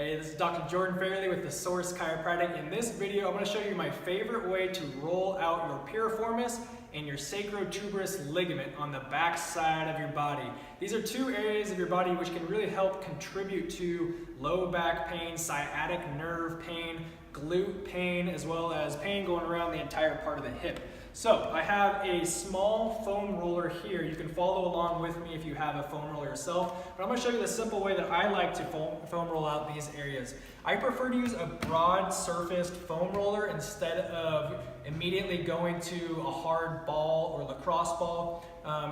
Hey, this is Dr. Jordan Fairley with the Source Chiropractic. In this video, I'm going to show you my favorite way to roll out your piriformis and your sacrotuberous ligament on the back side of your body. These are two areas of your body which can really help contribute to low back pain, sciatic nerve pain, glute pain, as well as pain going around the entire part of the hip. So I have a small foam roller here. You can follow along with me if you have a foam roller yourself, but I'm going to show you the simple way that I like to foam roll out these areas. I prefer to use a broad surfaced foam roller instead of immediately going to a hard ball or lacrosse ball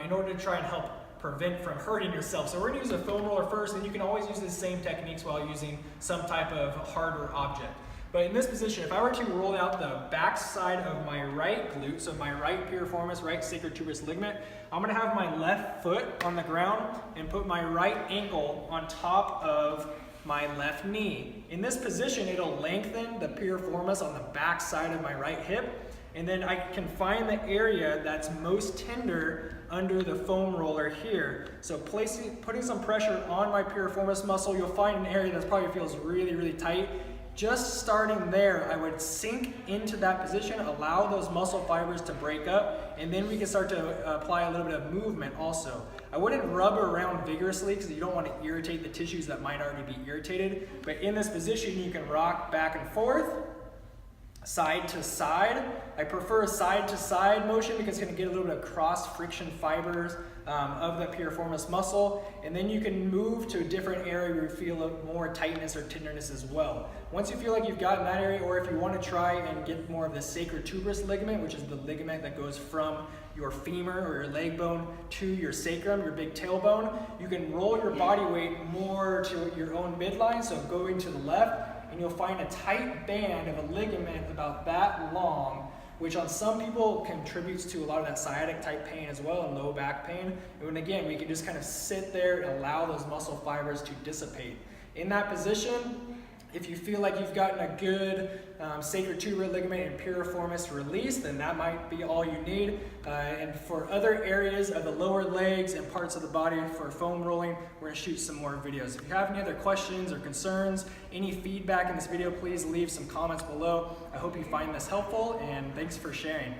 in order to try and help prevent from hurting yourself. So we're going to use a foam roller first, and you can always use the same techniques while using some type of harder object. But in this position, if I were to roll out the back side of my right glute, so my right piriformis, right sacrotuberous ligament, I'm going to have my left foot on the ground and put my right ankle on top of my left knee. In this position, it'll lengthen the piriformis on the back side of my right hip, and then I can find the area that's most tender under the foam roller here. So putting some pressure on my piriformis muscle, you'll find an area that probably feels really, really tight. Just starting there, I would sink into that position, allow those muscle fibers to break up, and then we can start to apply a little bit of movement also. I wouldn't rub around vigorously because you don't want to irritate the tissues that might already be irritated. But in this position, you can rock back and forth, side to side. I prefer a side to side motion because it's going to get a little bit of cross friction fibers of the piriformis muscle, and then you can move to a different area where you feel more tightness or tenderness as well. Once you feel like you've gotten that area, or if you want to try and get more of the sacrotuberous ligament, which is the ligament that goes from your femur or your leg bone to your sacrum, your big tailbone, you can roll your body weight more to your own midline, so going to the left, and you'll find a tight band of a ligament about that long, which on some people contributes to a lot of that sciatic type pain as well, and low back pain. And again, we can just kind of sit there and allow those muscle fibers to dissipate. In that position, if you feel like you've gotten a good sacrotuberous ligament and piriformis release, then that might be all you need. And for other areas of the lower legs and parts of the body for foam rolling, we're going to shoot some more videos. If you have any other questions or concerns, any feedback in this video, please leave some comments below. I hope you find this helpful, and thanks for sharing.